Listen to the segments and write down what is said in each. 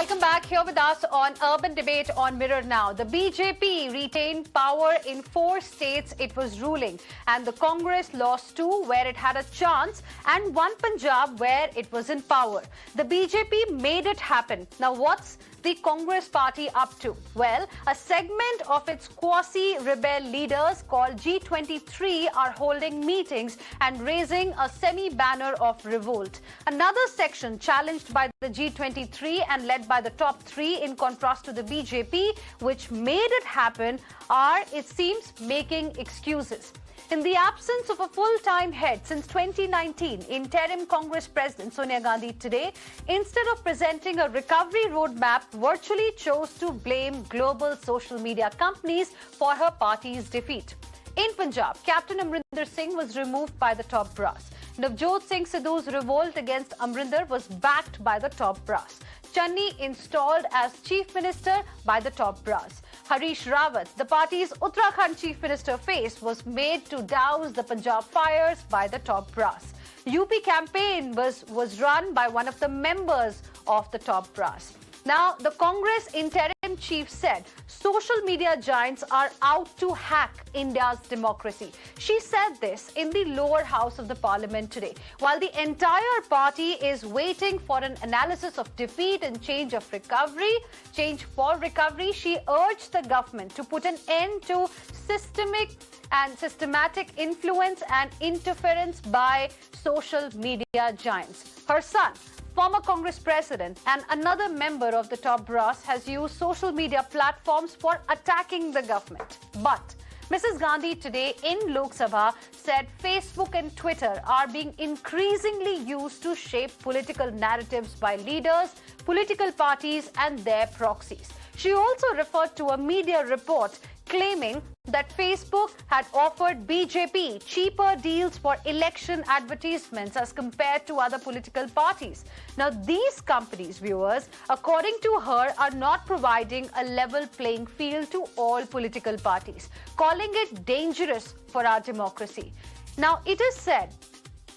Welcome back. Here with us on Urban Debate on Mirror Now. The BJP retained power in 4 states it was ruling, and the Congress lost 2 where it had a chance and 1 Punjab where it was in power. The BJP made it happen. Now what's the Congress party up to? Well, a segment of its quasi-rebel leaders called G23 are holding meetings and raising a semi-banner of revolt. Another section challenged by the G23 and led by the top 3 in contrast to the BJP, which made it happen, are, it seems, making excuses. In the absence of a full-time head since 2019, interim Congress President Sonia Gandhi today, instead of presenting a recovery roadmap, virtually chose to blame global social media companies for her party's defeat. In Punjab, Captain Amrinder Singh was removed by the top brass. Navjot Singh Sidhu's revolt against Amrinder was backed by the top brass. Channi installed as Chief Minister by the top brass. Harish Rawat, the party's Uttarakhand Chief Minister face, was made to douse the Punjab fires by the top brass. UP campaign was run by one of the members of the top brass. Now, the Congress interim chief said social media giants are out to hack India's democracy. She said this in the lower house of the parliament today. While the entire party is waiting for an analysis of defeat and change for recovery, she urged the government to put an end to systematic influence and interference by social media giants. Her son, former Congress president and another member of the top brass, has used social media platforms for attacking the government. But Mrs. Gandhi today in Lok Sabha said Facebook and Twitter are being increasingly used to shape political narratives by leaders, political parties and their proxies. She also referred to a media report claiming that Facebook had offered BJP cheaper deals for election advertisements as compared to other political parties. Now, these companies, viewers, according to her, are not providing a level playing field to all political parties, calling it dangerous for our democracy. Now, it is said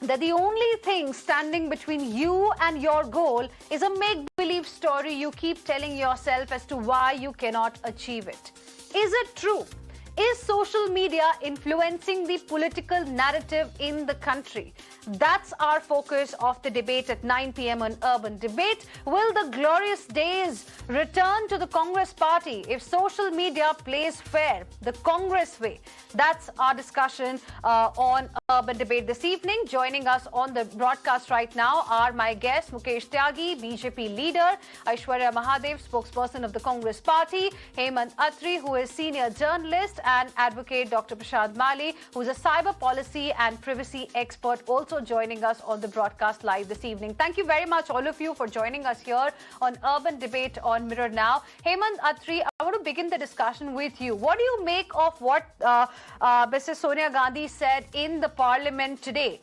that the only thing standing between you and your goal is a make-believe story you keep telling yourself as to why you cannot achieve it. Is it true? Is social media influencing the political narrative in the country? That's our focus of the debate at 9 p.m. on Urban Debate. Will the glorious days return to the Congress party if social media plays fair, the Congress way? That's our discussion on Urban Debate this evening. Joining us on the broadcast right now are my guests, Mukesh Tyagi, BJP leader, Aishwarya Mahadev, spokesperson of the Congress party, Hemant Atri, who is senior journalist, and advocate Dr. Prashad Mali, who is a cyber policy and privacy expert, also joining us on the broadcast live this evening. Thank you very much, all of you, for joining us here on Urban Debate on Mirror Now. Hemant Atri, I want to begin the discussion with you. What do you make of what Mrs. Sonia Gandhi said in the parliament today?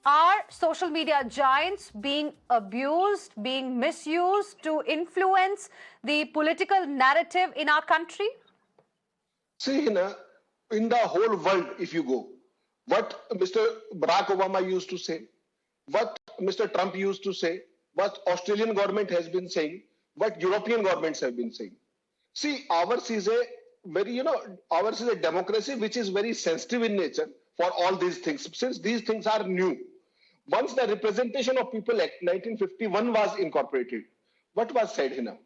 Are social media giants being abused, being misused to influence the political narrative in our country? See, in the whole world, if you go, what Mr. Barack Obama used to say, what Mr. Trump used to say, what Australian government has been saying, what European governments have been saying. See, ours is a democracy which is very sensitive in nature for all these things, since these things are new. Once the Representation of People Act 1951 was incorporated, what was said here?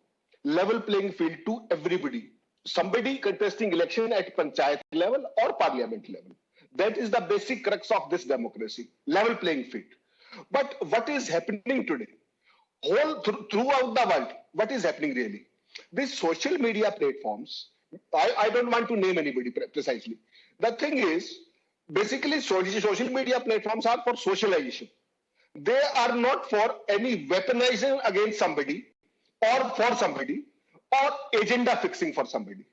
Level playing field to everybody. Somebody contesting election at panchayat level or parliament level. That is the basic crux of this democracy, level playing field. But what is happening today? Throughout the world, what is happening really? These social media platforms, I don't want to name anybody precisely. The thing is, basically social media platforms are for socialization. They are not for any weaponization against somebody or for somebody, or agenda fixing for somebody.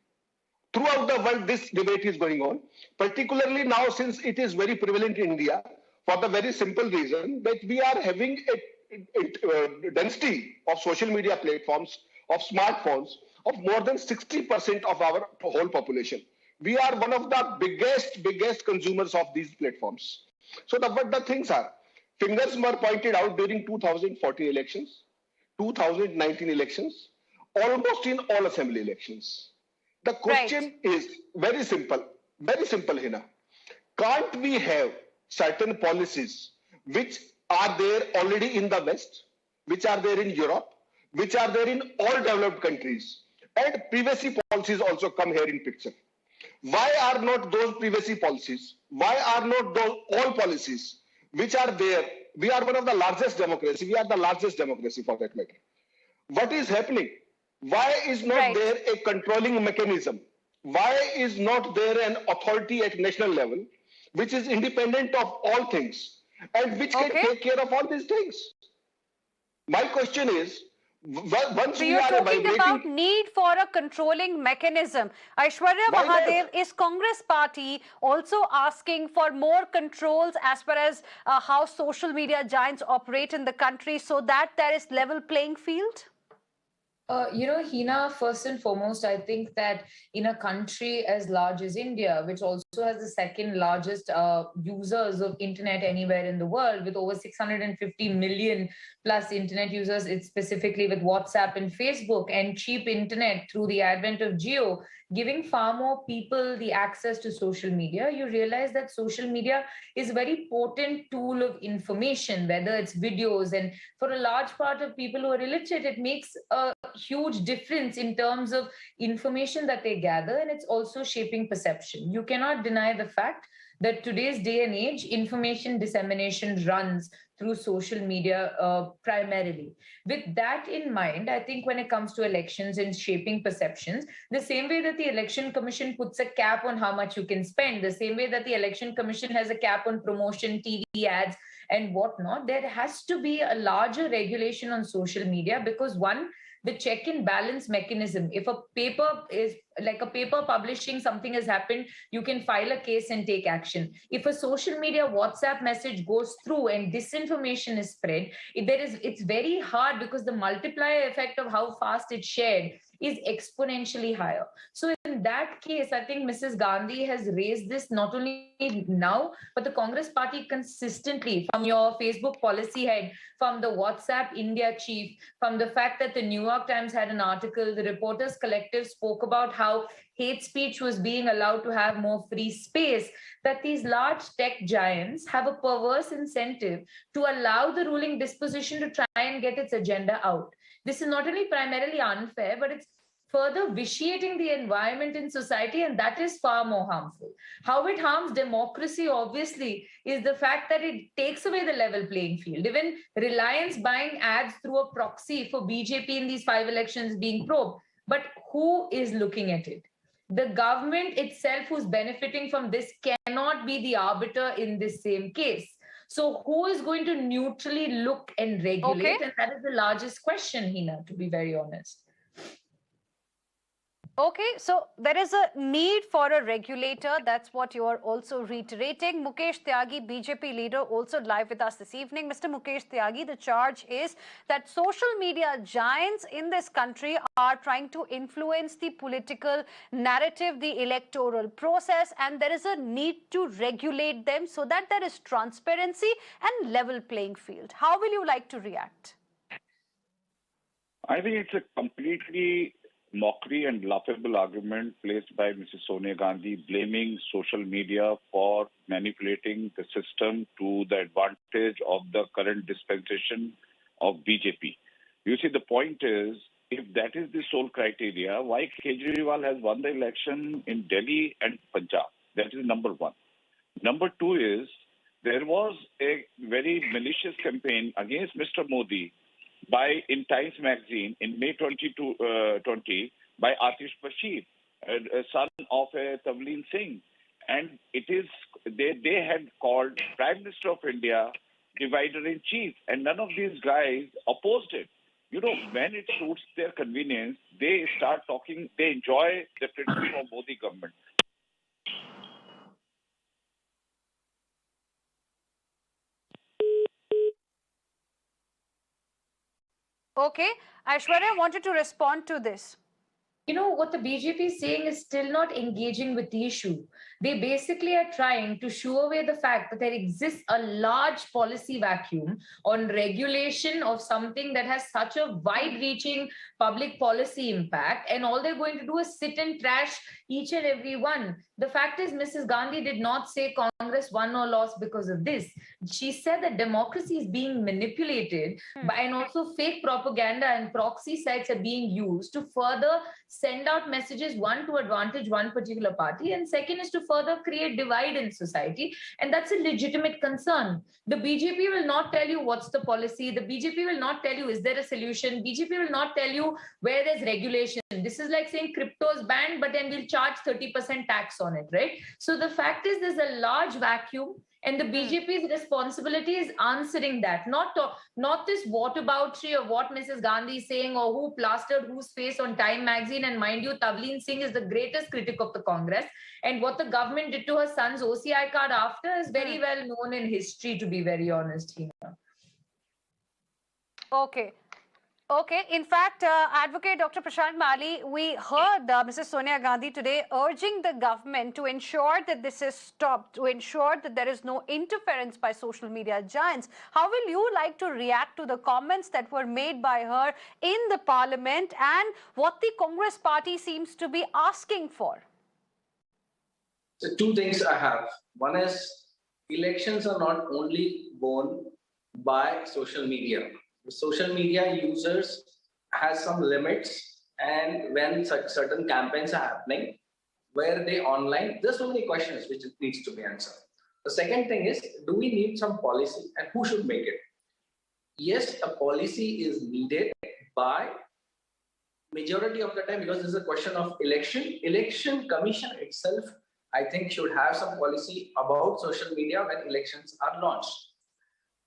Throughout the world, this debate is going on, particularly now since it is very prevalent in India, for the very simple reason that we are having a density of social media platforms, of smartphones, of more than 60% of our whole population. We are one of the biggest consumers of these platforms. So what the things are, fingers were pointed out during 2014 elections. 2019 elections, almost in all assembly elections. The Right. question is very simple, Hina. Can't we have certain policies which are there already in the West, which are there in Europe, which are there in all developed countries, and privacy policies also come here in picture? Why are not those privacy policies? Why are not those all policies which are there? We are one of the largest democracy. We are the largest democracy for that matter. What is happening? Why is not Right. there a controlling mechanism? Why is not there an authority at national level which is independent of all things and which can Okay. take care of all these things? My question is, once So we you're are talking about vibrating, need for a controlling mechanism. Aishwarya why Mahadev, not? is Congress party also asking for more controls as far as how social media giants operate in the country so that there is level playing field? Hina, first and foremost, I think that in a country as large as India, which also has the second largest users of internet anywhere in the world, with over 650 million plus internet users, it's specifically with WhatsApp and Facebook, and cheap internet through the advent of Geo, giving far more people the access to social media, you realize that social media is a very potent tool of information, whether it's videos, and for a large part of people who are illiterate, it makes a huge difference in terms of information that they gather, and it's also shaping perception. You cannot deny the fact that today's day and age, information dissemination runs through social media primarily. With that in mind, I think when it comes to elections and shaping perceptions, the same way that the election commission puts a cap on how much you can spend, the same way that the election commission has a cap on promotion, TV ads, and whatnot, there has to be a larger regulation on social media because one, the check and balance mechanism. If a paper is like a paper publishing something has happened, you can file a case and take action. If a social media WhatsApp message goes through and disinformation is spread, it's very hard because the multiplier effect of how fast it's shared is exponentially higher. So in that case, I think Mrs. Gandhi has raised this not only now, but the Congress party consistently, from your Facebook policy head, from the WhatsApp India chief, from the fact that the New York Times had an article, the Reporters Collective spoke about how hate speech was being allowed to have more free space, that these large tech giants have a perverse incentive to allow the ruling disposition to try and get its agenda out. This is not only primarily unfair, but it's further vitiating the environment in society, and that is far more harmful. How it harms democracy, obviously, is the fact that it takes away the level playing field. Even Reliance buying ads through a proxy for BJP in these 5 elections being probed. But who is looking at it? The government itself, who's benefiting from this, cannot be the arbiter in this same case. So, who is going to neutrally look and Okay. regulate? And that is the largest question, Hina, to be very honest. Okay, so there is a need for a regulator. That's what you are also reiterating. Mukesh Tyagi, BJP leader, also live with us this evening. Mr. Mukesh Tyagi, the charge is that social media giants in this country are trying to influence the political narrative, the electoral process, and there is a need to regulate them so that there is transparency and level playing field. How will you like to react? I think it's a completely mockery and laughable argument placed by Mrs. Sonia Gandhi, blaming social media for manipulating the system to the advantage of the current dispensation of BJP. You see, the point is, if that is the sole criteria, why Kejriwal has won the election in Delhi and Punjab? That is number one. Number two is, there was a very malicious campaign against Mr. Modi in Times Magazine in May 2020 by Atish Bashir, a son of Tavleen Singh. And they had called Prime Minister of India divider-in-chief, and none of these guys opposed it. You know, when it suits their convenience, they start talking, they enjoy the criticism of Modi government. Okay, Aishwarya wanted to respond to this. What the BJP is saying is still not engaging with the issue. They basically are trying to shoo away the fact that there exists a large policy vacuum on regulation of something that has such a wide reaching public policy impact. And all they're going to do is sit and trash each and every one. The fact is, Mrs. Gandhi did not say Congress won or lost because of this. She said that democracy is being manipulated and also fake propaganda and proxy sites are being used to further send out messages, one, to advantage one particular party, and second is to further create divide in society. And that's a legitimate concern. The BJP will not tell you what's the policy. The BJP will not tell you, is there a solution? BJP will not tell you where there's regulation. This is like saying crypto is banned, but then we'll charge 30% tax on it, right? So the fact is there's a large vacuum. And the BJP's responsibility is answering that, not this whataboutery of what Mrs. Gandhi is saying or who plastered whose face on Time magazine. And mind you, Tavleen Singh is the greatest critic of the Congress. And what the government did to her son's OCI card after is very well known in history, to be very honest, Hina. Okay. In fact, Advocate Dr. Prashant Mali, we heard Mrs. Sonia Gandhi today urging the government to ensure that this is stopped, to ensure that there is no interference by social media giants. How will you like to react to the comments that were made by her in the parliament and what the Congress party seems to be asking for? So two things I have. One is elections are not only won by social media. The social media users has some limits, and when such certain campaigns are happening, where they online, there's so many questions which needs to be answered. The second thing is, do we need some policy and who should make it? Yes, a policy is needed by majority of the time because this is a question of election. Election Commission itself, I think, should have some policy about social media when elections are launched.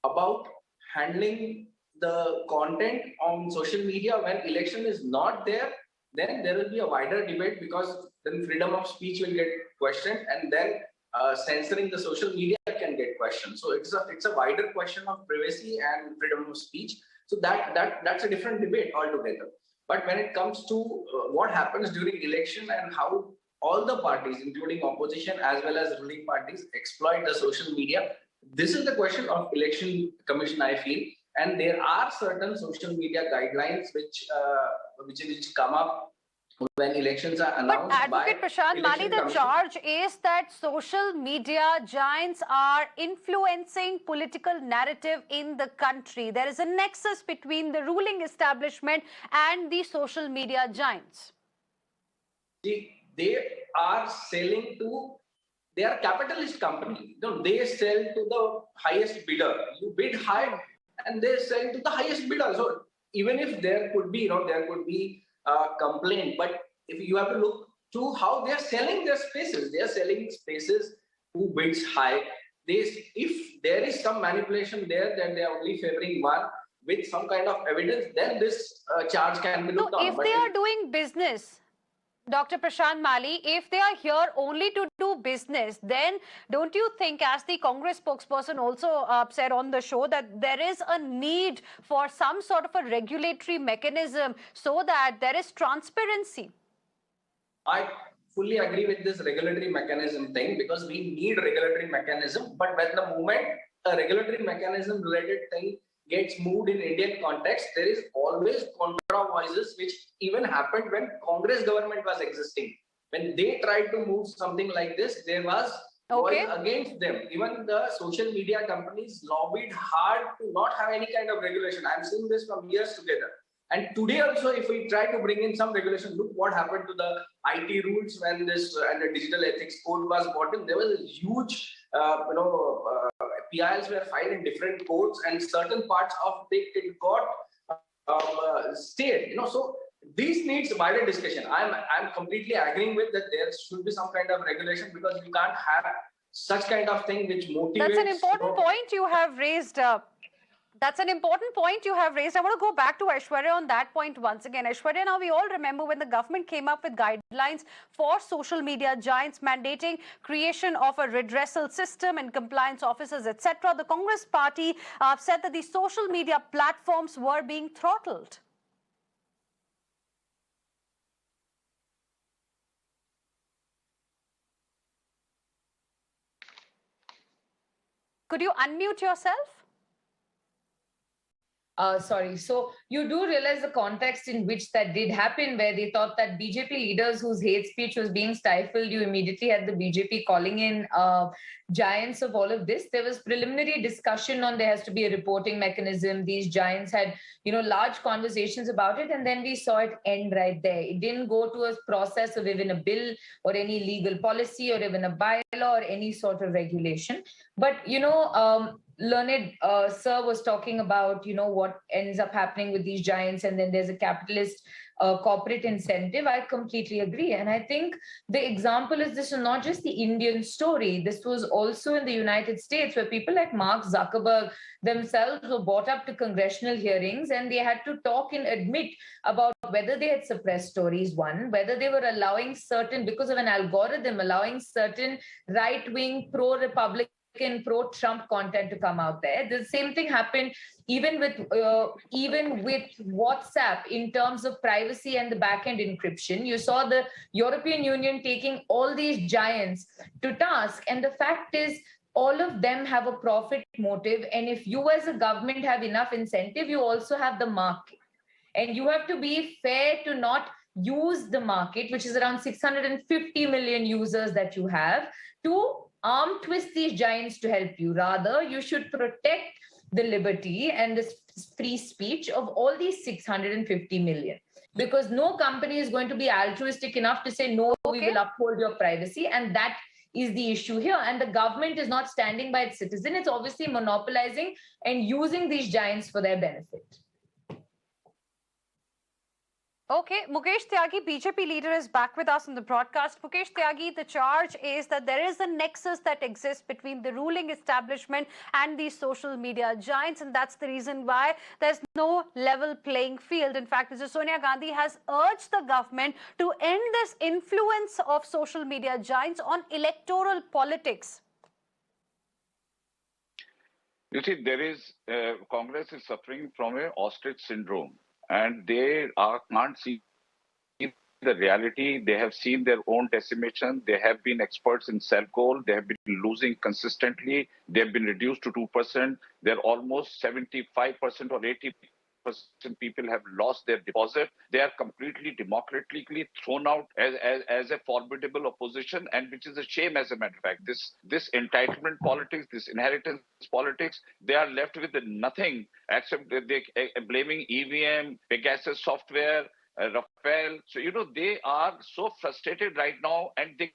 About handling the content on social media when election is not there, then there will be a wider debate because then freedom of speech will get questioned, and then censoring the social media can get questioned. So it's a wider question of privacy and freedom of speech. So that's a different debate altogether. But when it comes to what happens during election and how all the parties, including opposition as well as ruling parties, exploit the social media, this is the question of election commission, I feel. And there are certain social media guidelines which come up when elections are announced. But Advocate Prashant Mali, the charge is that social media giants are influencing political narrative in the country. There is a nexus between the ruling establishment and the social media giants. They are selling to, they are capitalist company. They sell to the highest bidder. You bid high and they sell to the highest bidder. So even if there could be, complaint, but if you have to look to how they are selling their spaces, they are selling spaces who bids high. If there is some manipulation there, then they are only favoring one with some kind of evidence, then this charge can be looked on. If they are doing business, Dr. Prashant Mali, if they are here only to do business, then don't you think, as the Congress spokesperson also said on the show, that there is a need for some sort of a regulatory mechanism so that there is transparency? I fully agree with this regulatory mechanism thing because we need regulatory mechanism. But when the moment a regulatory mechanism related thing gets moved in Indian context, there is always contra voices, which even happened when Congress government was existing. When they tried to move something like this, there was voice against them. Even the social media companies lobbied hard to not have any kind of regulation. I'm seeing this from years together. And today also, if we try to bring in some regulation, look what happened to the IT rules when this and the digital ethics code was brought in. There was a huge, PILs were filed in different courts, and certain parts of it got stayed. So this needs wider discussion. I'm completely agreeing with that. There should be some kind of regulation because you can't have such kind of thing which motivates. That's an important point you have raised. That's an important point you have raised. I want to go back to Aishwarya on that point once again. Aishwarya, now we all remember when the government came up with guidelines for social media giants mandating creation of a redressal system and compliance officers, etc. The Congress party said that the social media platforms were being throttled. Could you unmute yourself? Sorry. So you do realize the context in which that did happen, where they thought that BJP leaders whose hate speech was being stifled, you immediately had the BJP calling in giants of all of this. There was preliminary discussion on there has to be a reporting mechanism. These giants had, large conversations about it, and then we saw it end right there. It didn't go to a process of even a bill or any legal policy or even a bylaw or any sort of regulation. But learned sir was talking about what ends up happening with these giants, and then there's a capitalist corporate incentive. I completely agree, and I think the example is this is not just the Indian story. This was also in the United States, where people like Mark Zuckerberg themselves were brought up to congressional hearings, and they had to talk and admit about whether they had suppressed stories, one, whether they were allowing certain, because of an algorithm, allowing certain right-wing pro-Republican pro-Trump content to come out there. The same thing happened even with WhatsApp in terms of privacy and the backend encryption. You saw the European Union taking all these giants to task, and the fact is, all of them have a profit motive. And if you as a government have enough incentive, you also have the market, and you have to be fair to not use the market, which is around 650 million users that you have, to arm twist these giants to help you. Rather, you should protect the liberty and the free speech of all these 650 million. Because no company is going to be altruistic enough to say, no, we will uphold your privacy. And that is the issue here. And the government is not standing by its citizen. It's obviously monopolizing and using these giants for their benefit. Okay, Mukesh Tyagi, BJP leader, is back with us on the broadcast. Mukesh Tyagi, the charge is that there is a nexus that exists between the ruling establishment and these social media giants, and that's the reason why there's no level playing field. In fact, Mrs. Sonia Gandhi has urged the government to end this influence of social media giants on electoral politics. You see, Congress is suffering from an ostrich syndrome, and they can't see the reality. They have seen their own decimation. They have been experts in self-goal. They have been losing consistently. They have been reduced to 2%. They're almost 75% or 80% people have lost their deposit. They are completely democratically thrown out as a formidable opposition, and which is a shame, as a matter of fact. This entitlement politics, this inheritance politics, they are left with nothing except they blaming EVM, Pegasus software, Rafael. So, they are so frustrated right now, and they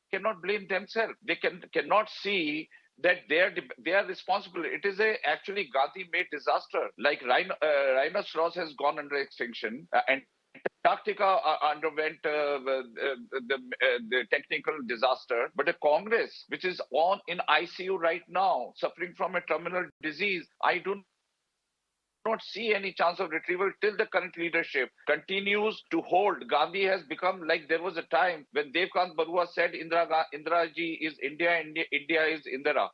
cannot blame themselves. They cannot see that they are responsible. It is actually Gandhi-made disaster. Like rhinoceros has gone under extinction, and Antarctica underwent the technical disaster. But a Congress which is in ICU right now, suffering from a terminal disease, I do not see any chance of retrieval till the current leadership continues to hold. Gandhi has become like, there was a time when Devkant Barua said Indira ji is India, India is Indira.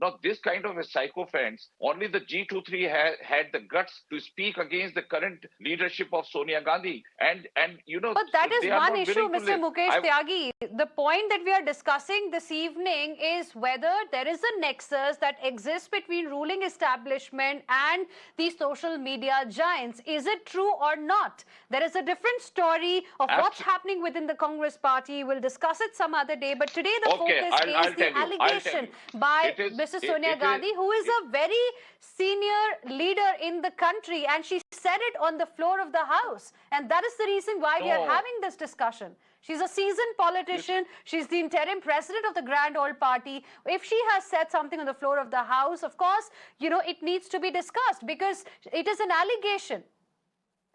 Now, this kind of a sycophants, only the G23 had the guts to speak against the current leadership of Sonia Gandhi. And But that is one issue, Mr. Mukesh Tyagi. The point that we are discussing this evening is whether there is a nexus that exists between ruling establishment and the social media giants. Is it true or not? There is a different story of what's happening within the Congress party. We'll discuss it some other day. But today the focus is the allegation by Mrs. Sonia Gandhi, who is a very senior leader in the country, and she said it on the floor of the House. And that is the reason why we are having this discussion. She's a seasoned politician. She's the interim president of the Grand Old Party. If she has said something on the floor of the House, of course, it needs to be discussed because it is an allegation.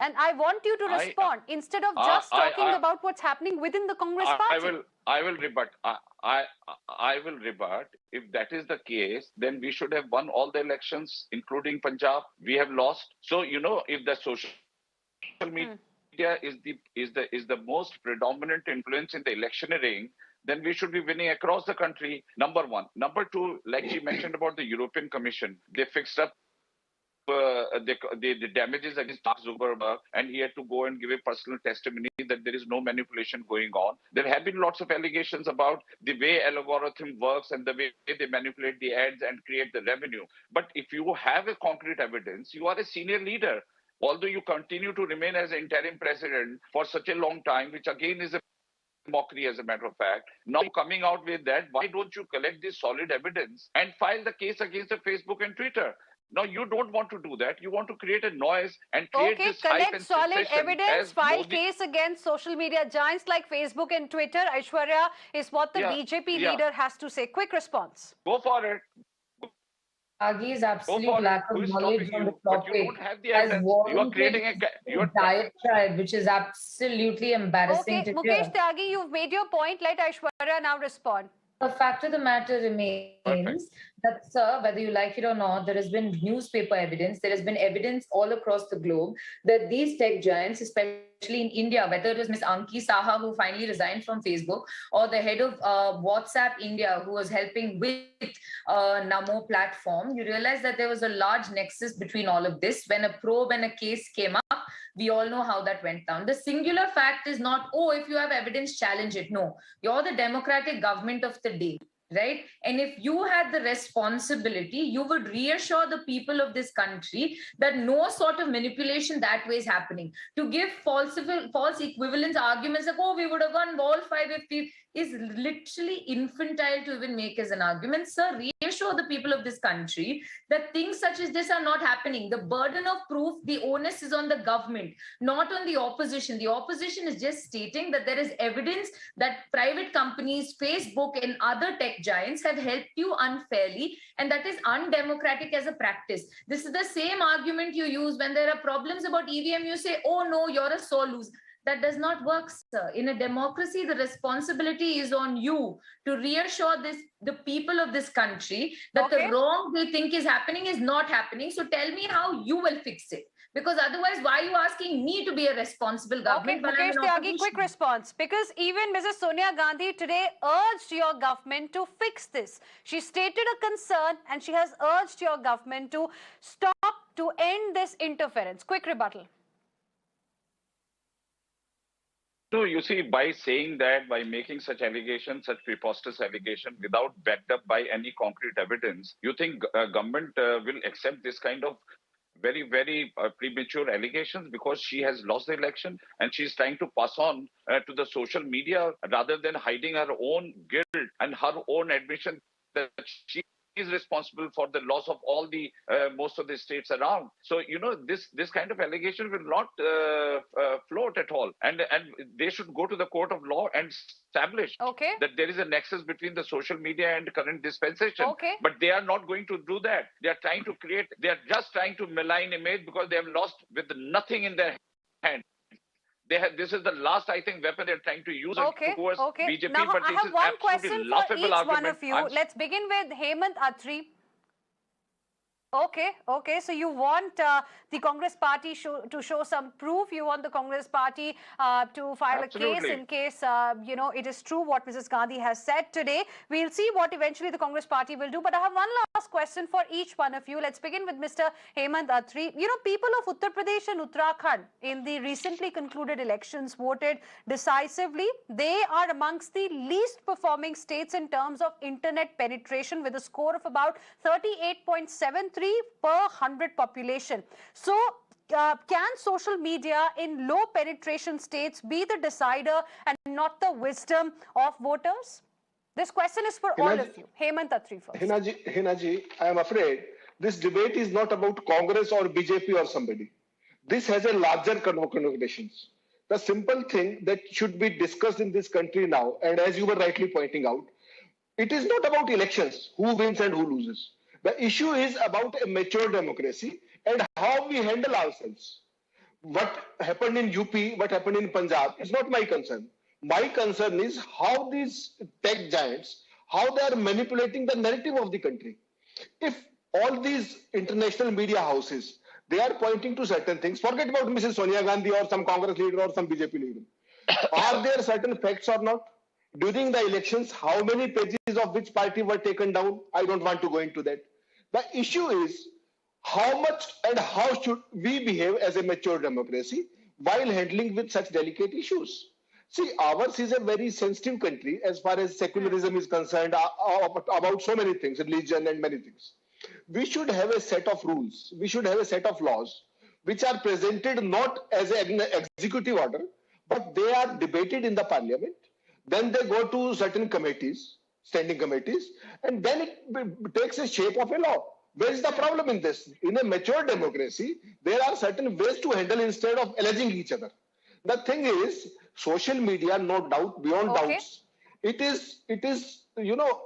And I want you to respond instead of just talking about what's happening within the Congress party. I will rebut. I will rebut. If that is the case, then we should have won all the elections, including Punjab. We have lost. So, if the social media is the most predominant influence in the electioneering, then we should be winning across the country. Number one. Number two, like she mentioned about the European Commission, they fixed up the damages against Mark Zuckerberg, and he had to go and give a personal testimony that there is no manipulation going on. There have been lots of allegations about the way algorithm works and the way they manipulate the ads and create the revenue. But if you have a concrete evidence, you are a senior leader. Although you continue to remain as interim president for such a long time, which again is a mockery as a matter of fact. Now coming out with that, why don't you collect this solid evidence and file the case against the Facebook and Twitter? Now you don't want to do that. You want to create a noise and create Okay, this hype collect and solid sensation evidence, as file Modi. case against social media giants like Facebook and Twitter. Aishwarya, is what the BJP leader has to say. Quick response. Go for it. Aghi's Go absolute for it. lack Who of is knowledge stopping on the you? But you topic don't have the has evidence. You are warranted creating a diatribe, which is absolutely embarrassing Okay, to Mukesh hear. Tyagi, you've made your point. Let Aishwarya now respond. The fact of the matter remains that, sir, whether you like it or not, there has been newspaper evidence, there has been evidence all across the globe that these tech giants, especially in India, whether it was Ms. Anki Saha, who finally resigned from Facebook, or the head of WhatsApp India, who was helping with Namo platform, you realize that there was a large nexus between all of this. When a probe and a case came up, we all know how that went down. The singular fact is not, oh, if you have evidence, challenge it. No, you're the democratic government of the day, right? And if you had the responsibility, you would reassure the people of this country that no sort of manipulation that way is happening. To give false equivalence arguments like, oh, we would have won all 5 if we, is literally infantile to even make as an argument. Sir, reassure the people of this country that things such as this are not happening. The burden of proof, the onus is on the government, not on the opposition. The opposition is just stating that there is evidence that private companies, Facebook and other tech giants have helped you unfairly, and that is undemocratic as a practice. This is the same argument you use when there are problems about EVM. You say, oh no, you're a sore loser. That does not work, sir. In a democracy, the responsibility is on you to reassure the people of this country that the wrong they think is happening is not happening. So tell me how you will fix it. Because otherwise, why are you asking me to be a responsible government? Okay, Mukesh Tyagi, quick response. Because even Mrs. Sonia Gandhi today urged your government to fix this. She stated a concern and she has urged your government to stop, to end this interference. Quick rebuttal. No, you see, by saying that, by making such allegations, such preposterous allegations without backed up by any concrete evidence, you think government will accept this kind of very, very premature allegations because she has lost the election and she's trying to pass on to the social media rather than hiding her own guilt and her own admission that she is responsible for the loss of all the most of the states around. So you know this kind of allegation will not float at all, and they should go to the court of law and establish that there is a nexus between the social media and current dispensation. But they are not going to do that. They are trying to create. They are just trying to malign image because they have lost with nothing in their hand. This is the last, I think, weapon they're trying to use towards BJP. Now, but I this have is one question for each argument. one of you. Let's begin with Hemant Attri. Okay. So you want the Congress party to show some proof. You want the Congress party to file a case in case, it is true what Mrs. Gandhi has said today. We'll see what eventually the Congress party will do. But I have one last question for each one of you. Let's begin with Mr. Hemant Attri. People of Uttar Pradesh and Uttarakhand in the recently concluded elections voted decisively. They are amongst the least performing states in terms of internet penetration with a score of about 38.73 per 100 population. So, can social media in low penetration states be the decider and not the wisdom of voters? This question is for all of you. Hemant Attri first. Hina ji, I am afraid this debate is not about Congress or BJP or somebody. This has a larger connotations. The simple thing that should be discussed in this country now, and as you were rightly pointing out, it is not about elections, who wins and who loses. The issue is about a mature democracy and how we handle ourselves. What happened in UP, what happened in Punjab is not my concern. My concern is how these tech giants, how they are manipulating the narrative of the country. If all these international media houses, they are pointing to certain things, forget about Mrs. Sonia Gandhi or some Congress leader or some BJP leader. Are there certain facts or not? During the elections, how many pages of which party were taken down? I don't want to go into that. The issue is how much and how should we behave as a mature democracy while handling with such delicate issues? See, ours is a very sensitive country as far as secularism is concerned, about so many things, religion and many things. We should have a set of rules, we should have a set of laws which are presented not as an executive order, but they are debated in the parliament. Then they go to certain committees, standing committees, and then it takes a shape of a law. Where is the problem in this? In a mature democracy, there are certain ways to handle instead of alleging each other. The thing is, social media, no doubt, beyond doubts, it is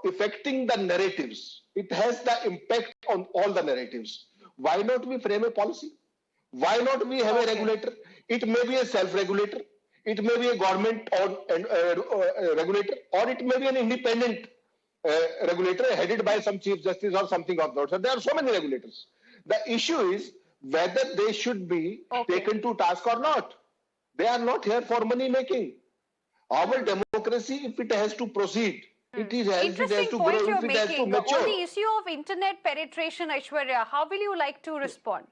affecting the narratives. It has the impact on all the narratives. Why not we frame a policy? Why not we have a regulator? It may be a self-regulator, it may be a government or regulator, or it may be an independent regulator headed by some chief justice or something of that. So there are so many regulators. The issue is whether they should be taken to task or not. They are not here for money making. Our democracy, if it has to proceed, it has to grow, if it has to mature. On the issue of internet penetration, Aishwarya, how will you like to respond?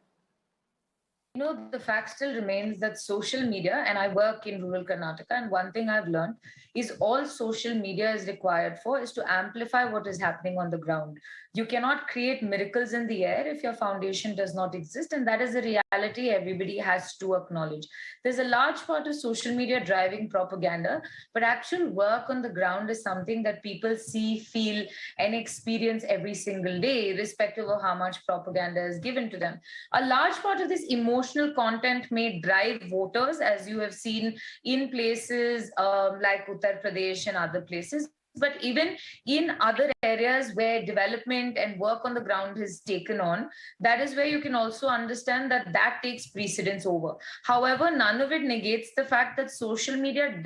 You know, the fact still remains that social media, and I work in rural Karnataka, and one thing I've learned is all social media is required for is to amplify what is happening on the ground. You cannot create miracles in the air if your foundation does not exist, and that is a reality everybody has to acknowledge. There's a large part of social media driving propaganda, but actual work on the ground is something that people see, feel, and experience every single day, irrespective of how much propaganda is given to them. A large part of this emotional content may drive voters, as you have seen in places like Uttar Pradesh and other places. But even in other areas where development and work on the ground is taken on, that is where you can also understand that that takes precedence over. However, none of it negates the fact that social media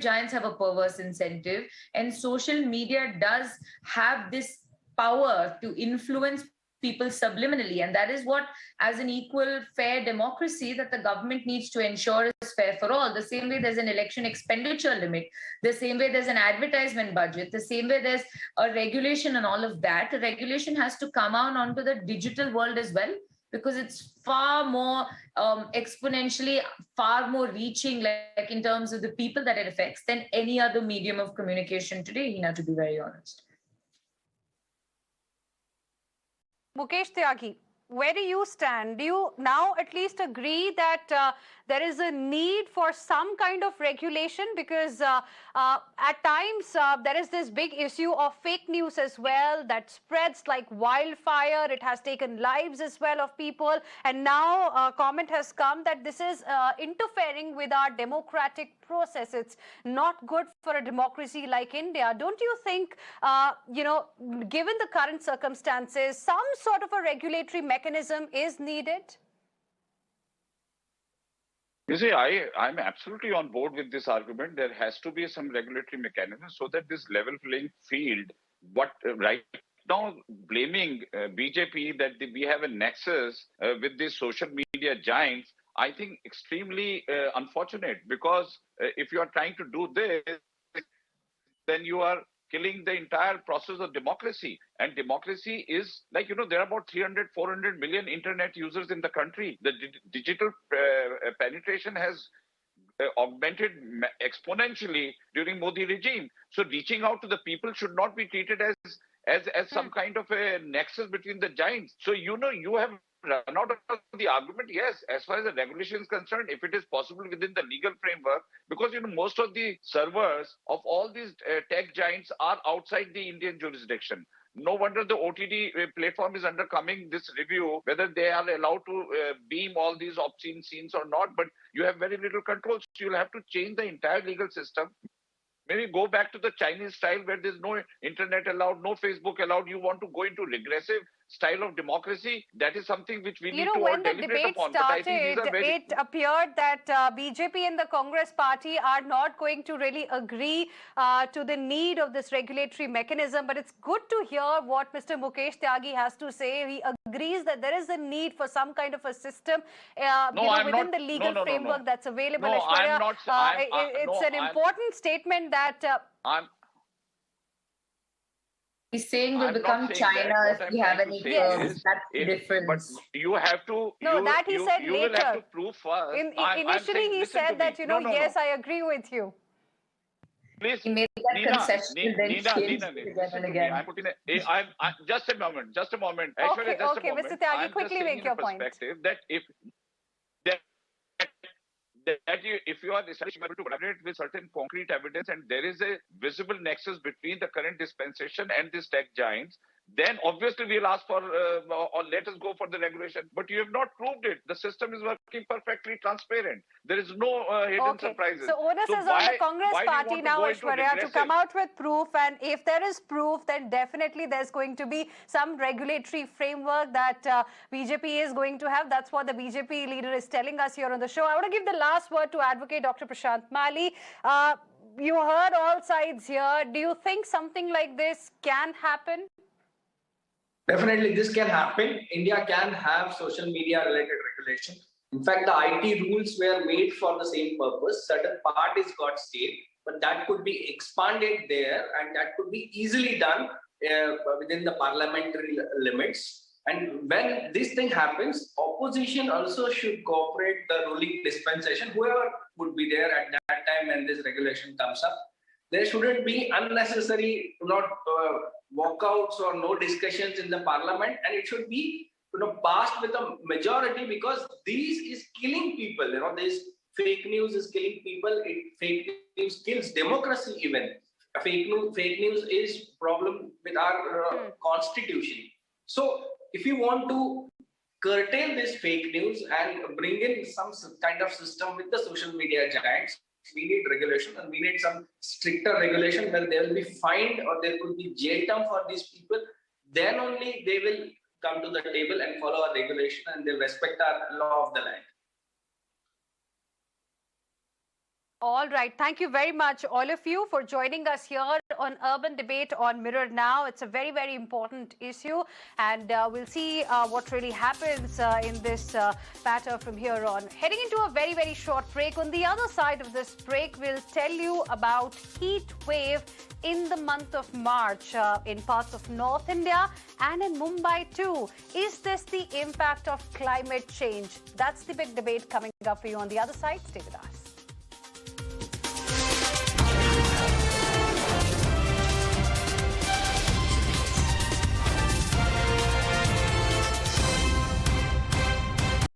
giants have a perverse incentive, and social media does have this power to influence people subliminally. And that is what, as an equal, fair democracy, that the government needs to ensure is fair for all. The same way there's an election expenditure limit, the same way there's an advertisement budget, the same way there's a regulation and all of that. The regulation has to come out onto the digital world as well, because it's far more exponentially, far more reaching, like in terms of the people that it affects, than any other medium of communication today, Hina, to be very honest. Mukesh Tyagi, where do you stand? Do you now at least agree that there is a need for some kind of regulation? Because at times there is this big issue of fake news as well that spreads like wildfire. It has taken lives as well of people. And now a comment has come that this is interfering with our democratic process. It's not good for a democracy like India. Don't you think, given the current circumstances, some sort of a regulatory mechanism is needed? You see, I'm absolutely on board with this argument. There has to be some regulatory mechanism so that this level playing field, right now blaming BJP that we have a nexus with these social media giants, I think extremely unfortunate, because if you are trying to do this, then you are killing the entire process of democracy. And democracy is like, there are about 300, 400 million internet users in the country. The digital penetration has augmented exponentially during Modi regime. So reaching out to the people should not be treated as some kind of a nexus between the giants. So, you have run out of the argument. Yes, as far as the regulation is concerned, if it is possible within the legal framework, because most of the servers of all these tech giants are outside the Indian jurisdiction. No wonder the OTT platform is undergoing this review, whether they are allowed to beam all these obscene scenes or not, but you have very little control. So you'll have to change the entire legal system. Maybe go back to the Chinese style where there's no internet allowed, no Facebook allowed. You want to go into regressive style of democracy? That is something which we need to all deliberate upon. But I think it appeared that BJP and the Congress party are not going to really agree to the need of this regulatory mechanism. But it's good to hear what Mr. Mukesh Tyagi has to say. He agrees that there is a need for some kind of a system within the legal framework that's available. No, I'm not. It's an important statement that... He's saying we'll I'm become not saying China that. if What we I'm have trying to any say curves. is, That's the difference. but you have to. No, that he said you will have later. to prove first. I'm Initially, saying, he listen to said that, me. yes, I agree with you. Please, He made that concession and then changed it again listen and to me. again. I'm putting just a moment. Aishwarya, Okay, Mr. Tyagi, quickly make your point. Perspective that if you are able to collaborate with certain concrete evidence and there is a visible nexus between the current dispensation and these tech giants, then obviously we'll ask for or let us go for the regulation. But you have not proved it. The system is working perfectly transparent. There is no hidden surprises. So onus is on the Congress party now, Aishwarya, to come out with proof. And if there is proof, then definitely there's going to be some regulatory framework that BJP is going to have. That's what the BJP leader is telling us here on the show. I want to give the last word to Advocate Dr. Prashant Mali. You heard all sides here. Do you think something like this can happen? Definitely, this can happen. India can have social media related regulation. In fact, the IT rules were made for the same purpose. Certain part is got stayed, but that could be expanded there and that could be easily done within the parliamentary limits. And when this thing happens, opposition also should cooperate the ruling dispensation, whoever would be there at that time when this regulation comes up. There shouldn't be unnecessary walkouts or no discussions in the parliament, and it should be passed with a majority because this is killing people. This fake news is killing people. Fake news kills democracy even. Fake news is problem with our constitution. So if you want to curtail this fake news and bring in some kind of system with the social media giants, we need regulation and we need some stricter regulation where they will be fined or there could be jail term for these people. Then only they will come to the table and follow our regulation and they'll respect our law of the land. All right. Thank you very much, all of you, for joining us here on Urban Debate on Mirror Now. It's a very, very important issue, and we'll see what really happens in this matter from here on. Heading into a very, very short break. On the other side of this break, we'll tell you about heat wave in the month of March in parts of North India and in Mumbai too. Is this the impact of climate change? That's the big debate coming up for you on the other side. Stay with us.